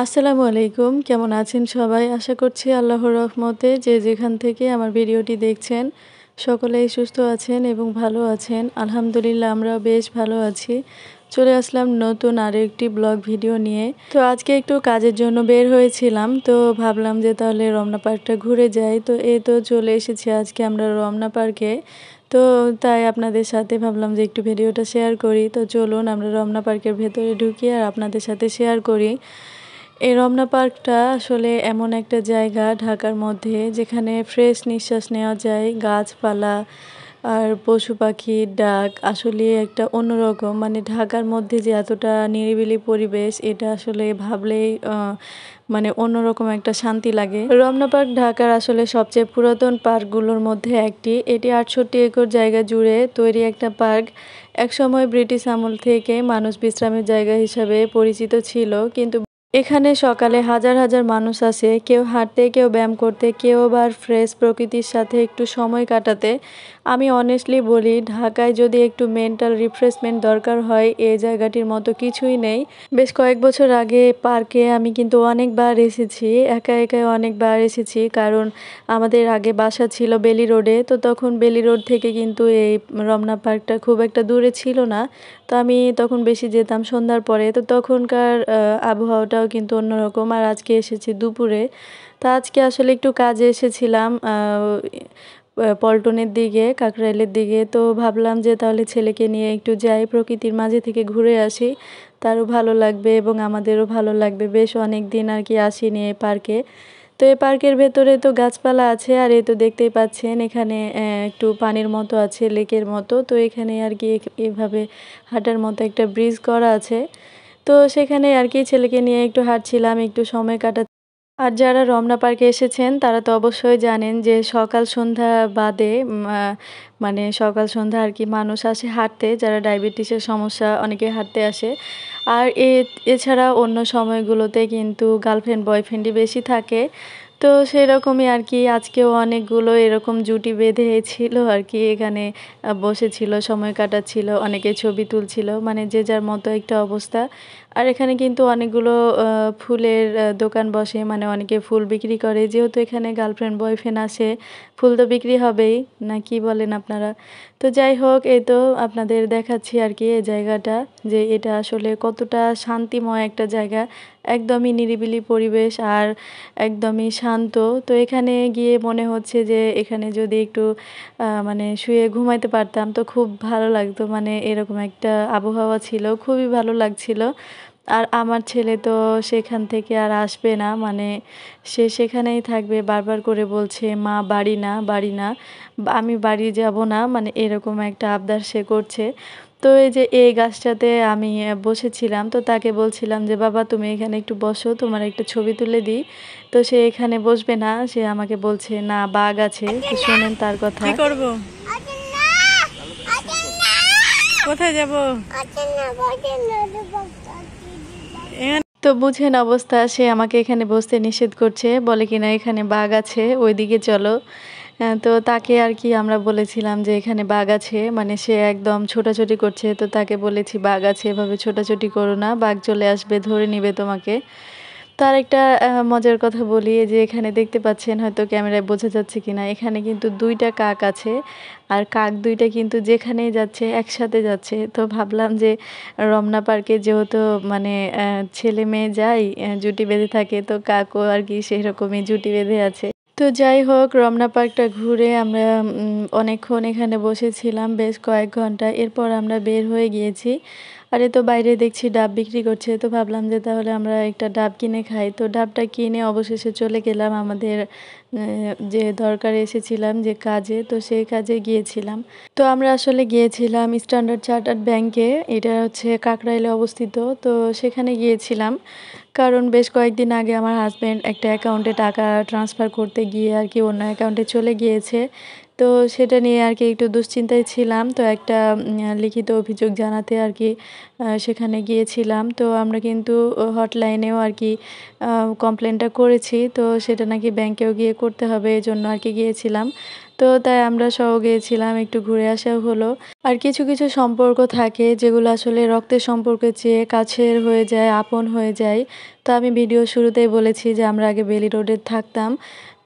আসসালামু আলাইকুম, কেমন আছেন সবাই? আশা করছি আল্লাহর রহমতে যে যেখান থেকে আমার ভিডিওটি দেখছেন সকলেই সুস্থ আছেন এবং ভালো আছেন। আলহামদুলিল্লাহ আমরাও বেশ ভালো আছি। চলে আসলাম নতুন আরও একটি ব্লগ ভিডিও নিয়ে। তো আজকে একটু কাজের জন্য বের হয়েছিলাম, তো ভাবলাম যে তাহলে রমনা পার্কটা ঘুরে যাই। তো এই তো চলে এসেছি আজকে আমরা রমনা পার্কে। তো তাই আপনাদের সাথে ভাবলাম যে একটু ভিডিওটা শেয়ার করি। তো চলুন আমরা রমনা পার্কের ভেতরে ঢুকি আর আপনাদের সাথে শেয়ার করি। এই রমনা পার্কটা আসলে এমন একটা জায়গা ঢাকার মধ্যে যেখানে ফ্রেশ নিঃশ্বাস নেওয়া যায়, গাছপালা আর পশু পাখির ডাক আসলে একটা অন্যরকম, মানে ঢাকার মধ্যে যে এতটা নিরিবিলি পরিবেশ এটা আসলে ভাবলেই মানে অন্যরকম একটা শান্তি লাগে। রমনা পার্ক ঢাকার আসলে সবচেয়ে পুরাতন পার্কগুলোর মধ্যে একটি। এটি ৬৮ একর জায়গা জুড়ে তৈরি একটা পার্ক। একসময় ব্রিটিশ আমল থেকে মানুষ বিশ্রামের জায়গা হিসাবে পরিচিত ছিল, কিন্তু এখানে সকালে হাজার হাজার মানুষ আসে, কেউ হাঁটতে, কেউ ব্যায়াম করতে, কেউ আবার ফ্রেশ প্রকৃতির সাথে একটু সময় কাটাতে। আমি অনেস্টলি বলি, ঢাকায় যদি একটু মেন্টাল রিফ্রেশমেন্ট দরকার হয় এই জায়গাটির মতো কিছুই নেই। বেশ কয়েক বছর আগে পার্কে আমি কিন্তু অনেকবার এসেছি, একা একাই অনেকবার এসেছি, কারণ আমাদের আগে বাসা ছিল বেলি রোডে। তো তখন বেলি রোড থেকে কিন্তু এই রমনা পার্কটা খুব একটা দূরে ছিল না। তো আমি তখন বেশি যেতাম সন্ধ্যার পরে। তো তখনকার আবহাওয়াটাও কিন্তু অন্যরকম। আর আজকে এসেছি দুপুরে। তো আজকে আসলে একটু কাজে এসেছিলাম পল্টনের দিকে, কাকরাইলের দিকে। তো ভাবলাম যে তাহলে ছেলেকে নিয়ে একটু যাই, প্রকৃতির মাঝে থেকে ঘুরে আসি, তারও ভালো লাগবে এবং আমাদেরও ভালো লাগবে। বেশ অনেক দিন আর কি আসিনি এই পার্কে। তো এই পার্কের ভেতরে তো গাছপালা আছে, আর এই তো দেখতেই পাচ্ছেন এখানে একটু পানির মতো আছে, লেকের মতো। তো এখানে আর কি এভাবে হাঁটার মতো একটা ব্রিজ করা আছে। তো সেখানে আর কি ছেলেকে নিয়ে একটু হাঁটছিলাম, একটু সময় কাটা। আর যারা রমনা পার্কে এসেছেন তারা তো অবশ্যই জানেন যে সকাল সন্ধ্যা বাদে মানে সকাল সন্ধ্যা আর কি মানুষ আসে হাঁটতে, যারা ডায়াবেটিসের সমস্যা অনেকে হাঁটতে আসে। আর এছাড়া অন্য সময়গুলোতে কিন্তু গার্লফ্রেন্ড বয়ফ্রেন্ডই বেশি থাকে। তো সেরকমই আর কি আজকেও অনেকগুলো এরকম জুটি বেঁধে ছিল আর কি এখানে বসেছিল, সময় কাটাচ্ছিল, অনেকে ছবি তুলছিল, মানে যে যার মতো একটা অবস্থা। আর এখানে কিন্তু অনেকগুলো ফুলের দোকান বসে, মানে অনেকে ফুল বিক্রি করে, যেহেতু এখানে গার্লফ্রেন্ড বয়ফ্রেন্ড আসে ফুল তো বিক্রি হবেই, না কি বলেন আপনারা? তো যাই হোক, এই তো আপনাদের দেখাচ্ছি আর কি এই জায়গাটা, যে এটা আসলে কতটা শান্তিময় একটা জায়গা। একদমই নিরিবিলি পরিবেশ আর একদমই শান্ত। তো এখানে গিয়ে মনে হচ্ছে যে এখানে যদি একটু মানে শুয়ে ঘুমাইতে পারতাম তো খুব ভালো লাগতো, মানে এরকম একটা আবহাওয়া ছিল, খুবই ভালো লাগছিল। আর আমার ছেলে তো সেখান থেকে আর আসবে না, মানে সে সেখানেই থাকবে, বারবার করে বলছে মা বাড়ি না, বাড়ি না, আমি বাড়ি যাব না, মানে এরকম একটা আবদার সে করছে। তো এই যে এই গাছটাতে আমি বসেছিলাম, তো তাকে বলছিলাম যে বাবা তুমি এখানে একটু বসো, তোমার একটা ছবি তুলে দিই। তো সে এখানে বসবে না, সে আমাকে বলছে না বাঘ আছে। তো শোনেন তার কথা। কি করব? কোথায় যাব? তো বুঝেন অবস্থা, সে আমাকে এখানে বসতে নিষেধ করছে, বলে কিনা এখানে বাঘ আছে, ওইদিকে চলো। তো তাকে আর কি আমরা বলেছিলাম যে এখানে বাঘ আছে, মানে সে একদম ছোটাছুটি করছে। তো তাকে বলেছি বাঘ আছে, এভাবে ছোটাছুটি করো না, বাঘ চলে আসবে, ধরে নিবে তোমাকে। তার একটা মজার কথা বলি, এই যে এখানে দেখতে পাচ্ছেন, হয়তো ক্যামেরায় বোঝা যাচ্ছে কিনা, এখানে কিন্তু দুইটা কাক আছে। আর কাক দুইটা কিন্তু যেখানেই যাচ্ছে একসাথে যাচ্ছে। তো ভাবলাম যে রমনা পার্কে যেহেতু মানে ছেলে মেয়ে যায় জুটি বেঁধে থাকে, তো কাকও আর কি সেরকমই জুটি বেঁধে আছে। তো যাই হোক, রমনা পার্কটা ঘুরে আমরা অনেকক্ষণ এখানে বসেছিলাম, বেশ কয়েক ঘন্টা। এরপর আমরা বের হয়ে গিয়েছি। আর এই তো বাইরে দেখছি ডাব বিক্রি করছে, তো ভাবলাম যে তাহলে আমরা একটা ডাব কিনে খাই। তো ডাবটা কিনে অবশেষে চলে গেলাম আমাদের যে দরকারে এসেছিলাম, যে কাজে, তো সেই কাজে গিয়েছিলাম। তো আমরা আসলে গিয়েছিলাম স্ট্যান্ডার্ড চার্টার্ড ব্যাংকে, এটা হচ্ছে কাকরাইলে অবস্থিত। তো সেখানে গিয়েছিলাম কারণ বেশ কয়েকদিন আগে আমার হাজব্যান্ড একটা অ্যাকাউন্টে টাকা ট্রান্সফার করতে গিয়ে আর কি অন্য অ্যাকাউন্টে চলে গিয়েছে। তো সেটা নিয়ে আর কি একটু দুশ্চিন্তায় ছিলাম। তো একটা লিখিত অভিযোগ জানাতে আর কি সেখানে গিয়েছিলাম। তো আমরা কিন্তু হটলাইনেও আর কি কমপ্লেনটা করেছি, তো সেটা নাকি ব্যাংকেও গিয়ে করতে হবে, এই জন্য আর কি গিয়েছিলাম। তো তাই আমরা সহ গিয়েছিলাম, একটু ঘুরে আসাও হলো। আর কিছু কিছু সম্পর্ক থাকে যেগুলো আসলে রক্তের সম্পর্কের চেয়ে কাছের হয়ে যায়, আপন হয়ে যায়। তো আমি ভিডিও শুরুতেই বলেছি যে আমরা আগে বেলি রোডে থাকতাম।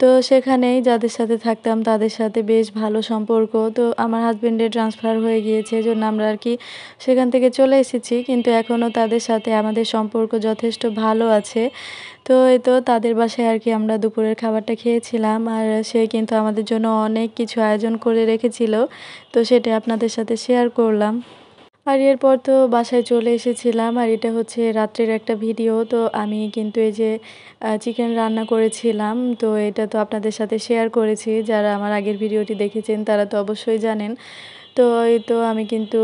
তো সেখানেই যাদের সাথে থাকতাম তাদের সাথে বেশ ভালো সম্পর্ক। তো আমার হাসব্যান্ডের ট্রান্সফার হয়ে গিয়েছে, এজন্য আমরা আর কি সেখান থেকে চলে এসেছি। কিন্তু এখনও তাদের সাথে আমাদের সম্পর্ক যথেষ্ট ভালো আছে। তো এই তো তাদের বাসায় আর কি আমরা দুপুরের খাবারটা খেয়েছিলাম। আর সে কিন্তু আমাদের জন্য অনেক কিছু আয়োজন করে রেখেছিল। তো সেটা আপনাদের সাথে শেয়ার করলাম। আর এরপর তো বাসায় চলে এসেছিলাম। আর এটা হচ্ছে রাত্রের একটা ভিডিও। তো আমি কিন্তু এই যে চিকেন রান্না করেছিলাম। তো এটা তো আপনাদের সাথে শেয়ার করেছি। যারা আমার আগের ভিডিওটি দেখেছেন তারা তো অবশ্যই জানেন। তো এই তো আমি কিন্তু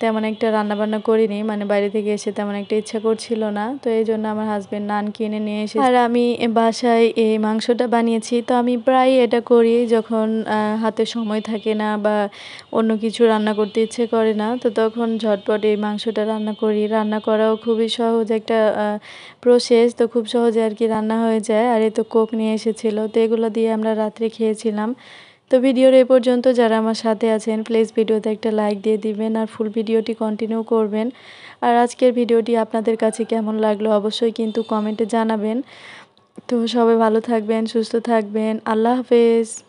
তেমন একটা রান্নাবান্না করিনি। মানে বাইরে থেকে এসে তেমন একটা ইচ্ছা করছিল না। তো এইজন্য আমার হাসব্যান্ড নান কিনে নিয়ে এসেছে। আর আমি বাসায় এই মাংসটা বানিয়েছি। তো আমি প্রায়ই এটা করি যখন হাতে সময় থাকে না বা অন্য কিছু রান্না করতে ইচ্ছে করে না। তো তখন ঝটপট এই মাংসটা রান্না করি। রান্না করাও খুবই সহজ একটা প্রসেস। তো খুব সহজে আর কি রান্না হয়ে যায়। আর এই তো কোক নিয়ে এসেছিল। তো এগুলো দিয়ে আমরা রাত্রে খেয়েছিলাম। তো ভিডিওর এ পর্যন্ত যারা আমার সাথে আছেন প্লিজ ভিডিওতে একটা লাইক দিয়ে দিবেন আর ফুল ভিডিওটি কন্টিনিউ করবেন। আর আজকের ভিডিওটি আপনাদের কাছে কেমন লাগলো অবশ্যই কিন্তু কমেন্টে জানাবেন। তো সবাই ভালো থাকবেন, সুস্থ থাকবেন। আল্লাহ হাফেজ।